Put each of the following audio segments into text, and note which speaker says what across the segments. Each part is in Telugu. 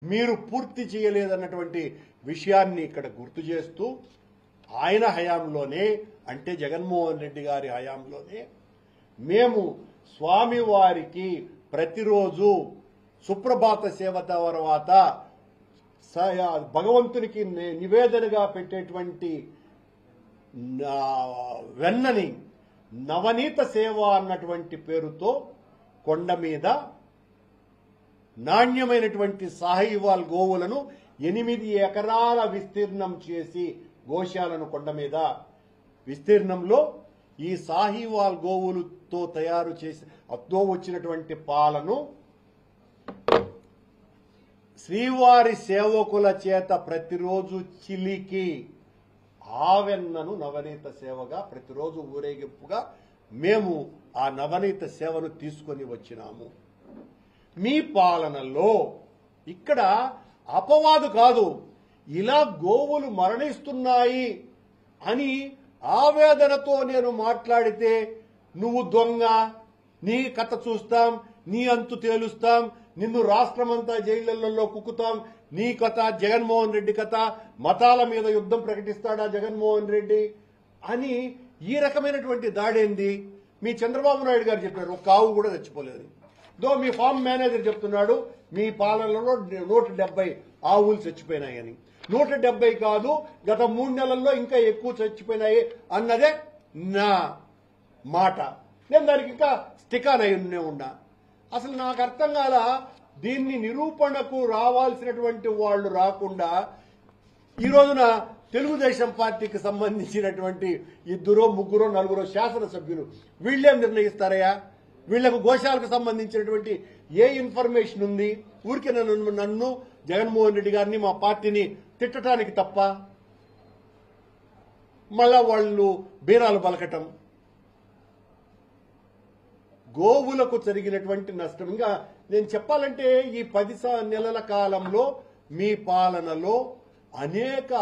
Speaker 1: మీరు పూర్తి చేయలేదన్నటువంటి విషయాన్ని ఇక్కడ గుర్తు చేస్తూ ఆయన హయాంలోనే అంటే జగన్మోహన్ రెడ్డి గారి హయాంలోనే మేము స్వామివారికి ప్రతిరోజు సుప్రభాత సేవ తర్వాత భగవంతునికి నివేదనగా పెట్టేటువంటి వెన్నని నవనీత సేవ అన్నటువంటి పేరుతో కొండ మీద నాణ్యమైనటువంటి సాహివాల్ గోవులను 8 ఎకరాల విస్తీర్ణం చేసి గోశాలను కొండ మీద విస్తీర్ణంలో ఈ సాహివాల్ గోవులతో తయారు చేసి అతో వచ్చినటువంటి పాలను శ్రీవారి సేవకుల చేత ప్రతిరోజు చిలికి ఆవెన్నను నవనీత సేవగా ప్రతిరోజు ఊరేగింపుగా మేము ఆ నవనీత సేవను తీసుకొని వచ్చినాము. మీ పాలనలో ఇక్కడ అపవాదు కాదు, ఇలా గోవులు మరణిస్తున్నాయి అని ఆవేదనతో నేను మాట్లాడితే నువ్వు దొంగ, నీ కథ చూస్తాం, నీ అంతు తేలుస్తాం, నిన్ను రాష్ట్రమంతా జైళ్లలో కుక్కుతాం, నీ కథ జగన్మోహన్ రెడ్డి కథ, మతాల మీద యుద్ధం ప్రకటిస్తాడా జగన్మోహన్ రెడ్డి అని ఈ రకమైనటువంటి దాడేంది? మీ చంద్రబాబు నాయుడు గారు చెప్పారు ఒక ఆవు కూడా చచ్చిపోలేదు. దో మీ ఫార్మ్ మేనేజర్ చెప్తున్నాడు మీ పాలనలో 170 ఆవులు చచ్చిపోయినాయని. 170 కాదు, గత 3 నెలల్లో ఇంకా ఎక్కువ చచ్చిపోయినాయి అన్నదే నా మాట. నేను దానికి ఇంకా స్టికాన్ అయి ఉన్నా. అసలు నాకు అర్థం కాల, దీన్ని నిరూపణకు రావాల్సినటువంటి వాళ్ళు రాకుండా ఈ రోజున తెలుగుదేశం పార్టీకి సంబంధించినటువంటి 2, 3, 4 శాసనసభ్యులు వీళ్ళేం నిర్ణయిస్తారయ్యా? వీళ్లకు గోశాలకు సంబంధించినటువంటి ఏ ఇన్ఫర్మేషన్ ఉంది? ఊరికే నన్ను జగన్మోహన్ రెడ్డి గారిని మా పార్టీని తిట్టడానికి తప్ప మళ్ళా వాళ్ళు బీరాలు పలకటం. గోవులకు జరిగినటువంటి నష్టం ఇంకా నేను చెప్పాలంటే ఈ 10 నెలల కాలంలో మీ పాలనలో అనేక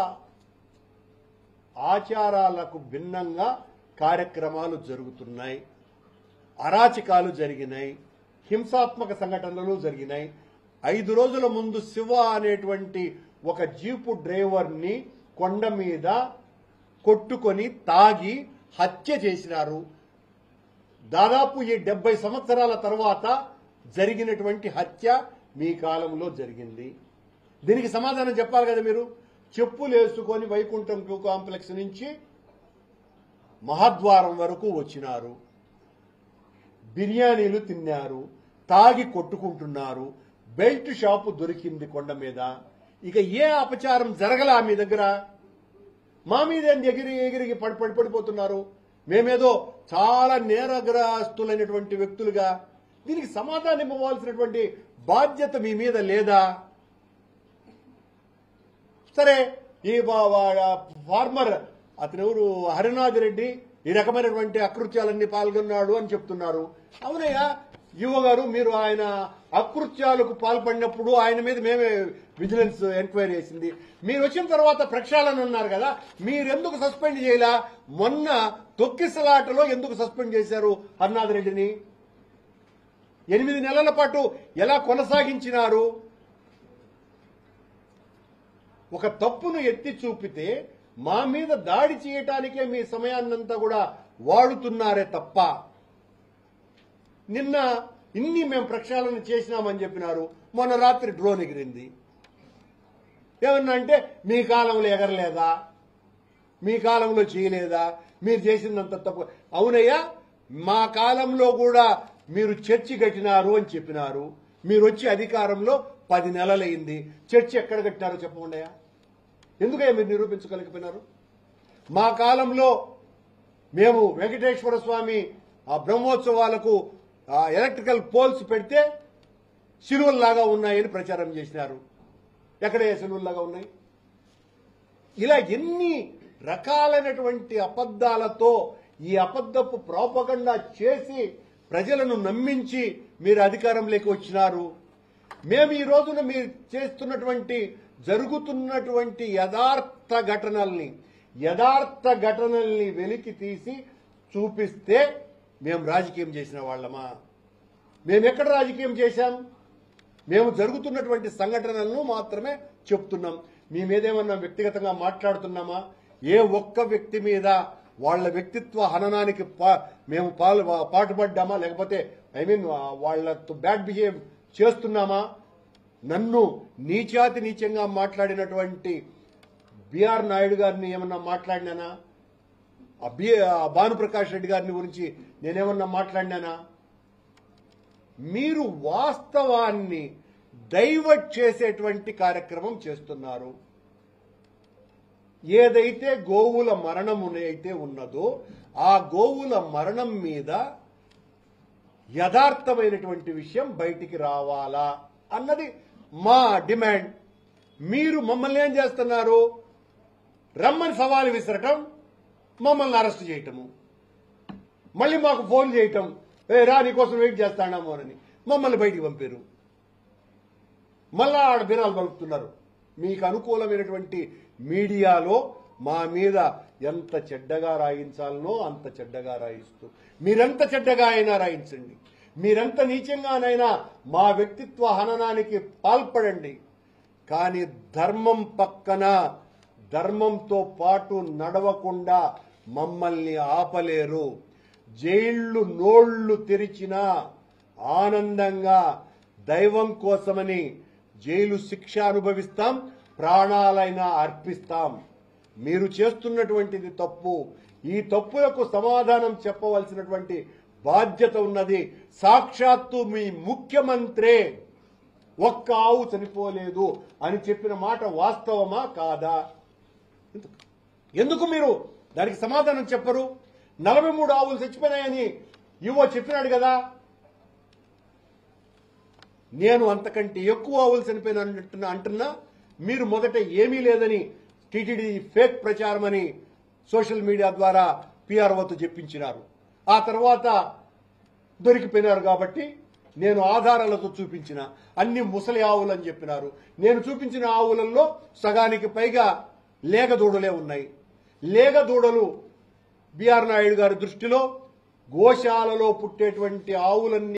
Speaker 1: ఆచారాలకు భిన్నంగా కార్యక్రమాలు జరుగుతున్నాయి, అరాచకాలు జరిగినాయి, హింసాత్మక సంఘటనలు జరిగినాయి. 5 రోజుల ముందు శివ అనేటువంటి ఒక జీపు డ్రైవర్ని కొండ మీద కొట్టుకొని తాగి హత్య చేసినారు. దాదాపు ఈ 70 సంవత్సరాల తర్వాత జరిగినటువంటి హత్య మీ కాలంలో జరిగింది. దీనికి సమాధానం చెప్పాలి కదా మీరు. చెప్పులు వేసుకొని వైకుంఠం క్యూ కాంప్లెక్స్ నుంచి మహాద్వారం వరకు వచ్చినారు, బిర్యానీలు తిన్నారు, తాగి కొట్టుకుంటున్నారు, బెల్ట్ షాపు దొరికింది కొండ మీద. ఇక ఏ అపచారం జరగలా మీ దగ్గర? మా మీద ఎగిరికి పడిపోతున్నారు. మేమేదో చాలా నేరగ్రస్తులైనటువంటి వ్యక్తులుగా. దీనికి సమాధానం ఇవ్వవలసినటువంటి బాధ్యత మీ మీద లేదా? సరే, ఈ ఫార్మర్ అతను ఎవరు, హరినాథ్ రెడ్డి ఈ రకమైనటువంటి అకృత్యాలన్నీ పాల్గొన్నాడు అని చెప్తున్నారు. అవునయ్యా యువ గారు, మీరు ఆయన అకృత్యాలకు పాల్పడినప్పుడు ఆయన మీద మేమే విజిలెన్స్ ఎంక్వైరీ చేసింది. మీరు వచ్చిన తర్వాత ప్రక్షాళన అన్నారు కదా, మీరెందుకు సస్పెండ్ చేయలా? మొన్న తొక్కిసలాటలో ఎందుకు సస్పెండ్ చేశారు హరినాథ్ రెడ్డిని? 8 నెలల పాటు ఎలా కొనసాగించినారు? ఒక తప్పును ఎత్తి చూపితే మా మీద దాడి చేయటానికే మీ సమయాన్నంతా కూడా వాడుతున్నారే తప్ప, నిన్న ఇన్ని మేము ప్రక్షాళన చేసినామని చెప్పినారు. మొన్న రాత్రి డ్రోన్ ఎగిరింది. ఏమన్నా అంటే మీ కాలంలో ఎగరలేదా, మీ కాలంలో చేయలేదా, మీరు చేసిందంత తప్పు. అవునయ్యా, మా కాలంలో కూడా మీరు చర్చి కట్టినారు అని చెప్పినారు. మీరు వచ్చి అధికారంలో 10 నెలలైంది. చర్చి ఎక్కడ కట్టినారో చెప్పకుండా ఎందుకయ్యా మీరు నిరూపించగలిగిపోయినారు? మా కాలంలో మేము వెంకటేశ్వర స్వామి ఆ బ్రహ్మోత్సవాలకు ఎలక్ట్రికల్ పోల్స్ పెడితే శిలువల్లాగా ఉన్నాయని ప్రచారం చేసినారు. ఎక్కడయ్యా శిలువల్లాగా ఉన్నాయి? ఇలా ఎన్ని రకాలైనటువంటి అబద్దాలతో ఈ అబద్దపు ప్రాపగండా చేసి ప్రజలను నమ్మించి మీరు అధికారంలోకి వచ్చినారు. మేము ఈ రోజున మీరు చేస్తున్నటువంటి జరుగుతున్నటువంటి యథార్థ ఘటనల్ని వెలికి తీసి చూపిస్తే మేము రాజకీయం చేసిన వాళ్ళమా? మేము ఎక్కడ రాజకీయం చేశాం? మేము జరుగుతున్నటువంటి సంఘటనలను మాత్రమే చెప్తున్నాం. మీ మీదేమన్నా వ్యక్తిగతంగా మాట్లాడుతున్నామా? ఏ ఒక్క వ్యక్తి మీద వాళ్ళ వ్యక్తిత్వ హననానికి మేము పాటుపడ్డామా? లేకపోతే వాళ్ళతో బ్యాడ్ బిహేవ్ చేస్తున్నామా? నన్ను నీచాతినీచంగా మాట్లాడినటువంటి బిఆర్ నాయుడు గారిని ఏమన్నా మాట్లాడినానా? భానుప్రకాష్ రెడ్డి గారిని గురించి నేనేమన్నా మాట్లాడినానా? మీరు వాస్తవాన్ని డైవర్ట్ చేసేటువంటి కార్యక్రమం చేస్తున్నారు. ఏదైతే గోవుల మరణం అయితే ఉన్నదో ఆ గోవుల మరణం మీద యథార్థమైనటువంటి విషయం బయటికి రావాలా అన్నది మా డిమాండ్. మీరు మమ్మల్ని ఏం చేస్తున్నారు? రమ్మని సవాలు విసరటం, మమ్మల్ని అరెస్ట్ చేయటము, మళ్ళీ మాకు ఫోన్ చేయటం, రా నీకోసం వెయిట్ చేస్తాడాము అని మమ్మల్ని బయటికి పంపారు. మళ్ళా ఆడ బిరాలు పలుకుతున్నారు. మీకు అనుకూలమైనటువంటి మీడియాలో మా మీద ఎంత చెడ్డగా రాయించాలనో అంత చెడ్డగా రాయిస్తూ, మీరెంత చెడ్డగా అయినా రాయించండి, మీరెంత నీచంగానైనా మా వ్యక్తిత్వ హననానికి పాల్పడండి. కానీ ధర్మం పక్కన ధర్మంతో పాటు నడవకుండా మమ్మల్ని ఆపలేరు. జైళ్లు నోళ్లు తెరిచినా ఆనందంగా దైవం కోసమని జైలు శిక్ష అనుభవిస్తాం, ప్రాణాలైనా అర్పిస్తాం. మీరు చేస్తున్నటువంటిది తప్పు. ఈ తప్పులకు సమాధానం చెప్పవలసినటువంటి బాధ్యత ఉన్నది. సాక్షాత్తు మీ ముఖ్యమంత్రే ఒక్క ఆవు చనిపోలేదు అని చెప్పిన మాట వాస్తవమా కాదా? ఎందుకు మీరు దానికి సమాధానం చెప్పరు? 43 ఆవులు చచ్చిపోయినాయని ఇవో చెప్పినాడు కదా. నేను అంతకంటే ఎక్కువ ఆవులు చనిపోయిన అంటున్నా. మీరు మొదట ఏమీ లేదని టీటీడీ ఫేక్ ప్రచారం అని సోషల్ మీడియా ద్వారా పిఆర్ఓతో చెప్పించినారు. ఆ తర్వాత దొరికిపోయినారు కాబట్టి నేను ఆధారాలతో చూపించిన అన్ని ముసలి ఆవులు అని చెప్పినారు. నేను చూపించిన ఆవులలో సగానికి పైగా లేగదూడలే ఉన్నాయి. లేగదూడలు బిఆర్ నాయుడు గారి దృష్టిలో గోశాలలో పుట్టేటువంటి ఆవులన్నీ